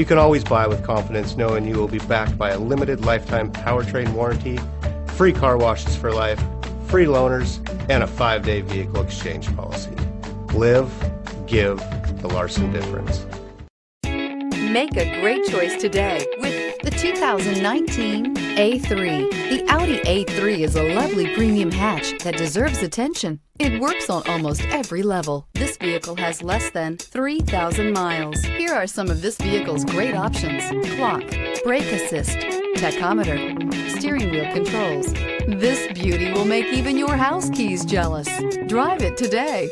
You can always buy with confidence knowing you will be backed by a limited lifetime powertrain warranty, free car washes for life, free loaners, and a 5-day vehicle exchange policy. Live, give the Larson difference. Make a great choice today with the 2019 A3. The Audi A3 is a lovely premium hatch that deserves attention. It works on almost every level. This vehicle has less than 3,000 miles. Here are some of this vehicle's great options: clock, brake assist, tachometer, steering wheel controls. This beauty will make even your house keys jealous. Drive it today.